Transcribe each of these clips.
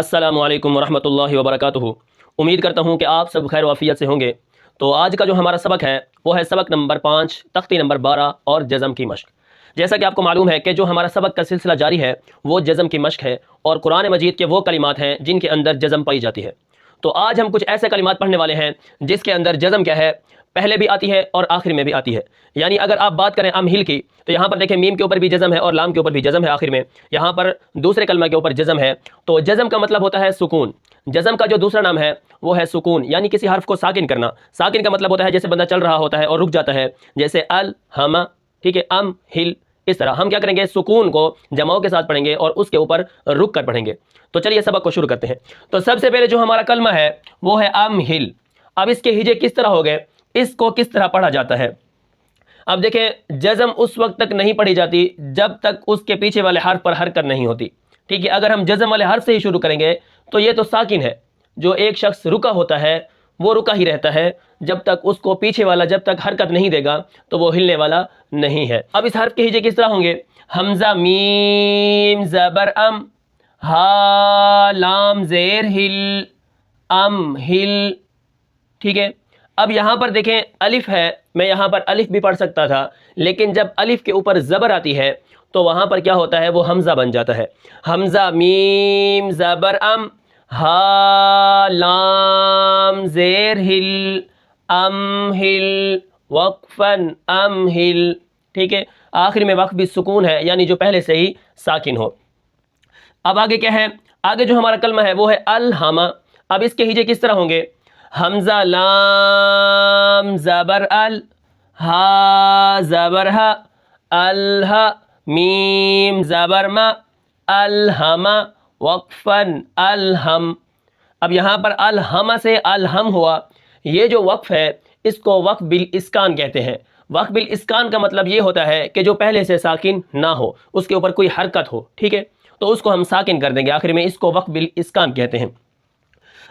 السلام علیکم ورحمۃ اللہ وبرکاتہ۔ امید کرتا ہوں کہ آپ سب خیر و عافیت سے ہوں گے۔ تو آج کا جو ہمارا سبق ہے وہ ہے سبق نمبر 5 تختی نمبر 12 اور جزم کی مشق۔ جیسا کہ آپ کو معلوم ہے کہ جو ہمارا سبق کا سلسلہ جاری ہے وہ جزم کی مشق ہے اور قرآن مجید کے وہ کلمات ہیں جن کے اندر جزم پائی جاتی ہے۔ تو آج ہم کچھ ایسے کلمات پڑھنے والے ہیں جس کے اندر جزم کیا ہے، پہلے بھی آتی ہے اور آخر میں بھی آتی ہے۔ یعنی اگر آپ بات کریں امہل کی تو یہاں پر دیکھیں میم کے اوپر بھی جزم ہے اور لام کے اوپر بھی جزم ہے، آخر میں یہاں پر دوسرے کلمہ کے اوپر جزم ہے۔ تو جزم کا مطلب ہوتا ہے سکون۔ جزم کا جو دوسرا نام ہے وہ ہے سکون، یعنی کسی حرف کو ساکن کرنا۔ ساکن کا مطلب ہوتا ہے جیسے بندہ چل رہا ہوتا ہے اور رک جاتا ہے، جیسے الہم، ٹھیک ہے، ام ہل، اس طرح ہم کیا کریں گے، سکون کو جماؤں کے ساتھ پڑھیں گے اور اس کے اوپر رک کر پڑھیں گے۔ تو چلیے سبق کو شروع کرتے ہیں۔ تو سب سے پہلے جو ہمارا کلمہ ہے وہ ہے ام ہل۔ اب اس کے ہجے کس طرح ہو گئے، اس کو کس طرح پڑھا جاتا ہے؟ اب دیکھیں جزم اس وقت تک نہیں پڑھی جاتی جب تک اس کے پیچھے والے حرف پر حرکت نہیں ہوتی، ٹھیک ہے۔ اگر ہم جزم والے حرف سے ہی شروع کریں گے تو یہ تو ساکن ہے، جو ایک شخص رکا ہوتا ہے وہ رکا ہی رہتا ہے جب تک اس کو پیچھے والا جب تک حرکت نہیں دے گا تو وہ ہلنے والا نہیں ہے۔ اب اس حرف کے ہجے کس طرح ہوں گے، حمزہ میم زبر ام، ہا لام زیر ہل، ام ہل، ٹھیک ہے۔ اب یہاں پر دیکھیں الف ہے، میں یہاں پر الف بھی پڑھ سکتا تھا، لیکن جب الف کے اوپر زبر آتی ہے تو وہاں پر کیا ہوتا ہے، وہ حمزہ بن جاتا ہے۔ حمزہ میم زبر ام، ہا لام زیر ہل، ام ہل، وقفن ام ہل، ٹھیک ہے۔ آخر میں وقف بھی سکون ہے، یعنی جو پہلے سے ہی ساکن ہو۔ اب آگے کیا ہے، آگے جو ہمارا کلمہ ہے وہ ہے الہما۔ اب اس کے ہجے کس طرح ہوں گے، حمزہ لام زبر ال، ہا زبر ہا، الہا میم زبر ما، الہما، وقفن الہم۔ اب یہاں پر الہما سے الہم ہوا، یہ جو وقف ہے اس کو وقف بالاسکان کہتے ہیں۔ وقف بالاسکان کا مطلب یہ ہوتا ہے کہ جو پہلے سے ساکن نہ ہو، اس کے اوپر کوئی حرکت ہو، ٹھیک ہے، تو اس کو ہم ساکن کر دیں گے، آخر میں اس کو وقف بالاسکان کہتے ہیں۔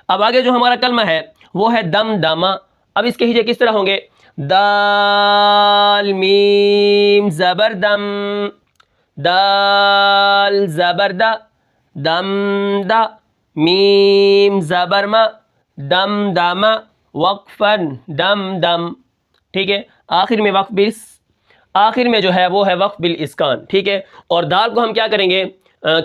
اب آگے جو ہمارا کلمہ ہے وہ ہے دم دامہ۔ اب اس کے ہجے کس طرح ہوں گے، دال میم زبر دم، دال زبر دا، دم دا، میم زبر ما، دم دامہ، وقفن دم دم، ٹھیک ہے۔ آخر میں آخر میں جو ہے وہ ہے وقف بالاسکان، ٹھیک ہے۔ اور دال کو ہم کیا کریں گے،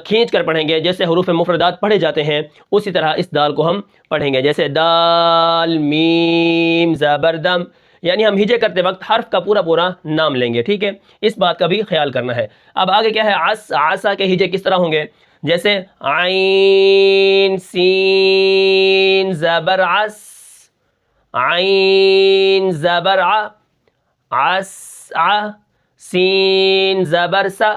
کھینچ کر پڑھیں گے، جیسے حروف مفردات پڑھے جاتے ہیں اسی طرح اس دال کو ہم پڑھیں گے، جیسے دال میم زبر دم، یعنی ہم ہجے کرتے وقت حرف کا پورا نام لیں گے، ٹھیک ہے، اس بات کا بھی خیال کرنا ہے۔ اب آگے کیا ہے، عس، عسا کے ہجے کس طرح ہوں گے، جیسے عین سین زبر عس، عین زبر ع، عس ع، سین زبر سا،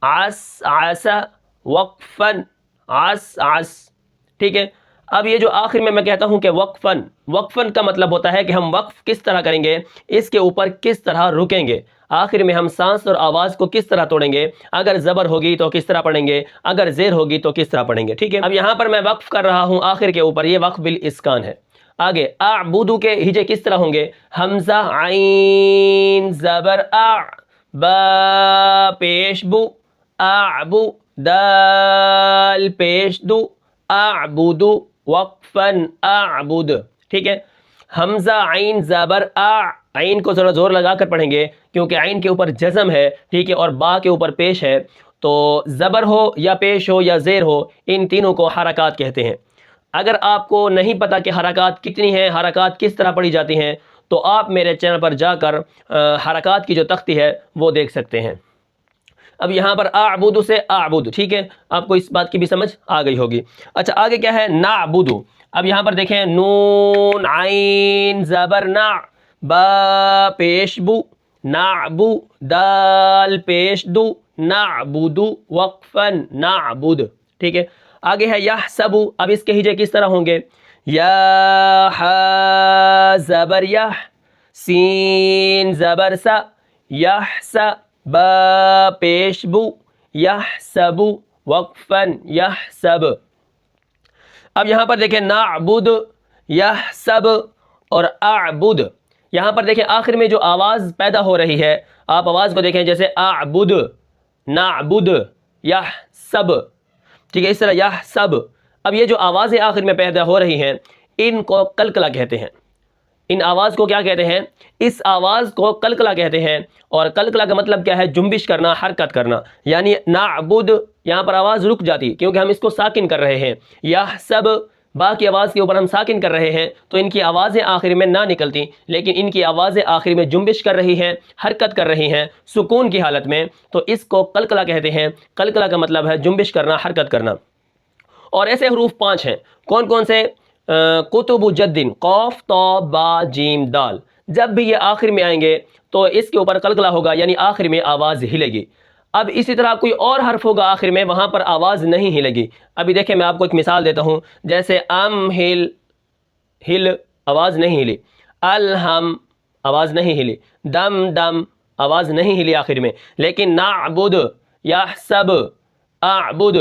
عس عسا، وقفن عس عس، ٹھیک ہے۔ اب یہ جو آخر میں کہتا ہوں کہ وقفن کا مطلب ہوتا ہے کہ ہم وقف کس طرح کریں گے، اس کے اوپر کس طرح رکیں گے، آخر میں ہم سانس اور آواز کو کس طرح توڑیں گے، اگر زبر ہوگی تو کس طرح پڑھیں گے، اگر زیر ہوگی تو کس طرح پڑھیں گے، ٹھیک ہے۔ اب یہاں پر میں وقف کر رہا ہوں آخر کے اوپر، یہ وقف بالاسکان ہے۔ آگے اعبدو کے ہجے کس طرح ہوں گے، حمزہ عین زبر اع، با پیش بو، اعبو، دال پیش دو، اعبدو، وقفن اعبد، ٹھیک ہے۔ حمزہ عین زبر اع، عین کو ذرا زور لگا کر پڑھیں گے کیونکہ عین کے اوپر جزم ہے، ٹھیک ہے، اور با کے اوپر پیش ہے، تو زبر ہو یا پیش ہو یا زیر ہو، ان تینوں کو حرکات کہتے ہیں۔ اگر آپ کو نہیں پتا کہ حرکات کتنی ہیں، حرکات کس طرح پڑھی جاتی ہیں، تو آپ میرے چینل پر جا کر حرکات کی جو تختی ہے وہ دیکھ سکتے ہیں۔ اب یہاں پر اعبد سے اعبد، ٹھیک ہے، آپ کو اس بات کی بھی سمجھ آ گئی ہوگی۔ اچھا آگے کیا ہے، نعبد۔ اب یہاں پر دیکھیں نون عین زبر نع، با پیش بو، نعبو، دال پیش دو، نعبد، وقفن نعبد، ٹھیک ہے۔ آگے ہے یحسبو۔ اب اس کے ہجے کس طرح ہوں گے، یا حا زبر یح، سین زبر سا، یحسا، با پیش بو، یحسب، وقفن یحسب۔ اب یہاں پر دیکھیں نعبد، یحسب اور اعبد، یہاں پر دیکھیں آخر میں جو آواز پیدا ہو رہی ہے، آپ آواز کو دیکھیں، جیسے اعبد، نعبد، یحسب، ٹھیک ہے، اس طرح یحسب، اب یہ جو آوازیں آخر میں پیدا ہو رہی ہیں ان کو قلقلہ کہتے ہیں. ان آواز کو کیا کہتے ہیں؟ اس آواز کو قلقلہ کہتے ہیں. اور قلقلہ کا مطلب کیا ہے؟ جنبش کرنا، حرکت کرنا. یعنی نعبد، یہاں پر آواز رک جاتی کیونکہ ہم اس کو ساکن کر رہے ہیں. یحسب، با کی آواز کے اوپر ہم ساکن کر رہے ہیں تو ان کی آوازیں آخر میں نہ نکلتی، لیکن ان کی آوازیں آخر میں جنبش کر رہی ہیں، حرکت کر رہی ہیں سکون کی حالت میں، تو اس کو قلقلہ کہتے ہیں. قلقلہ کا مطلب ہے جنبش کرنا، حرکت کرنا. اور ایسے حروف 5 ہیں. کون کون سے؟ کتب جدن، قاف طا با جیم دال. جب بھی یہ آخر میں آئیں گے تو اس کے اوپر قلقلہ ہوگا، یعنی آخر میں آواز ہلے گی. اب اسی طرح کوئی اور حرف ہوگا آخر میں، وہاں پر آواز نہیں ہلے گی. ابھی دیکھیں میں آپ کو ایک مثال دیتا ہوں، جیسے ام ہل، ہل آواز نہیں ہلی. الہم آواز نہیں ہلی. دم دم آواز نہیں ہلی آخر میں. لیکن نعبد، یحسب، اعبد،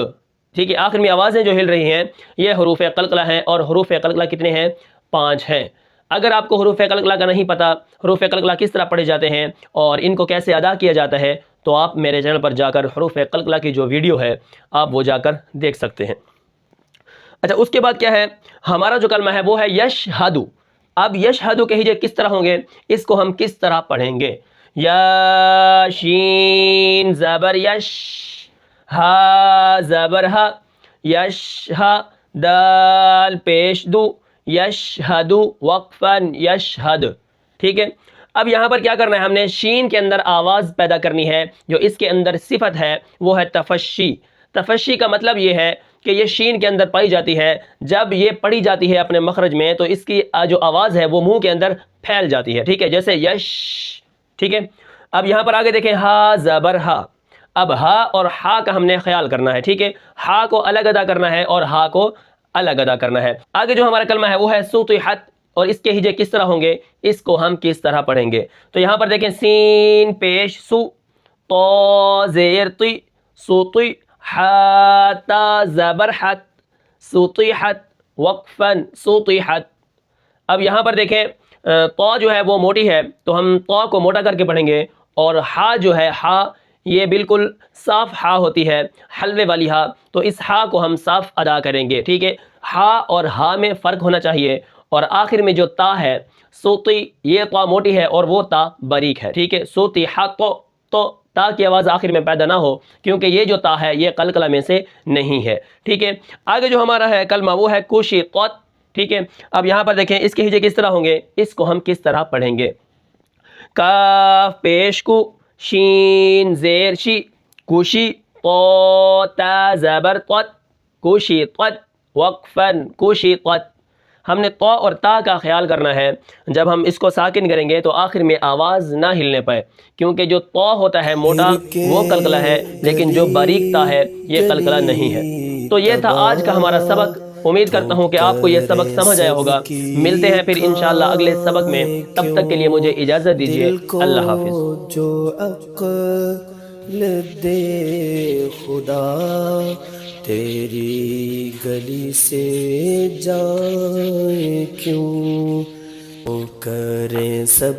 ٹھیک ہے، آخر میں آوازیں جو ہل رہی ہیں یہ حروف قلقلہ ہیں. اور حروف قلقلہ کتنے ہیں؟ 5 ہیں. اگر آپ کو حروف قلقلہ کا نہیں پتہ، حروف قلقلہ کس طرح پڑھے جاتے ہیں اور ان کو کیسے ادا کیا جاتا ہے، تو آپ میرے چینل پر جا کر حروف قلقلہ کی جو ویڈیو ہے آپ وہ جا کر دیکھ سکتے ہیں. اچھا، اس کے بعد کیا ہے؟ ہمارا جو کلمہ ہے وہ ہے یشہدو. اب یشہدو کے ہجے کس طرح ہوں گے؟ اس کو ہم کس طرح پڑھیں گے؟ یا شین زبر یش، ہا زبر ہا، یش ہا، دال پیش دو، یشہدو وقفاً یشہد. ٹھیک ہے. اب یہاں پر کیا کرنا ہے؟ ہم نے شین کے اندر آواز پیدا کرنی ہے. جو اس کے اندر صفت ہے وہ ہے تفشی. تفشی کا مطلب یہ ہے کہ یہ شین کے اندر پائی جاتی ہے. جب یہ پڑھی جاتی ہے اپنے مخرج میں تو اس کی جو آواز ہے وہ منہ کے اندر پھیل جاتی ہے. ٹھیک ہے، جیسے یش. ٹھیک ہے. اب یہاں پر آگے دیکھیں، ہا زبر ہا. اب ہا اور ہا کا ہم نے خیال کرنا ہے. ٹھیک ہے، ہا کو الگ ادا کرنا ہے اور ہا کو الگ ادا کرنا ہے. آگے جو ہمارا کلمہ ہے وہ ہے سطحت. اور اس کے ہجے کس طرح ہوں گے؟ اس کو ہم کس طرح پڑھیں گے؟ تو یہاں پر دیکھیں، سین پیش سو، طا زیر طی، سطی، حا تا زبر حت، سطحت وقفاً سطحت. اب یہاں پر دیکھیں طا جو ہے وہ موٹی ہے تو ہم طا کو موٹا کر کے پڑھیں گے. اور ہا جو ہے، ہا یہ بالکل صاف ہا ہوتی ہے، حلوے والی ہا، تو اس ہا کو ہم صاف ادا کریں گے. ٹھیک ہے، ہا اور ہا میں فرق ہونا چاہیے. اور آخر میں جو تا ہے سوتی، یہ تا موٹی ہے اور وہ تا باریک ہے. ٹھیک ہے، سوتی ہا تو تا کی آواز آخر میں پیدا نہ ہو کیونکہ یہ جو تا ہے یہ قلقلہ میں سے نہیں ہے. ٹھیک ہے. آگے جو ہمارا ہے کلمہ وہ ہے کوشی قط. ٹھیک ہے. اب یہاں پر دیکھیں اس کے ہجے کس طرح ہوں گے، اس کو ہم کس طرح پڑھیں گے؟ کاف پیش کو، شین زیر شی، کوشی، طا تا زبر قط، کوشی قط وقفاً کوشی قط. ہم نے طا اور تا کا خیال کرنا ہے. جب ہم اس کو ساکن کریں گے تو آخر میں آواز نہ ہلنے پائے، کیونکہ جو طا ہوتا ہے موٹا وہ قلقلہ ہے، لیکن جو باریک تا ہے یہ قلقلہ نہیں ہے. تو یہ تھا آج کا ہمارا سبق. امید کرتا ہوں کہ آپ کو یہ سبق سمجھ آیا ہوگا. ملتے ہیں پھر انشاءاللہ اگلے سبق میں. تب تک کے لیے مجھے اجازت دیجیے. اللہ حافظ. جو عقل دے خدا، تیری گلی سے جائیں کیوں، وہ کریں سب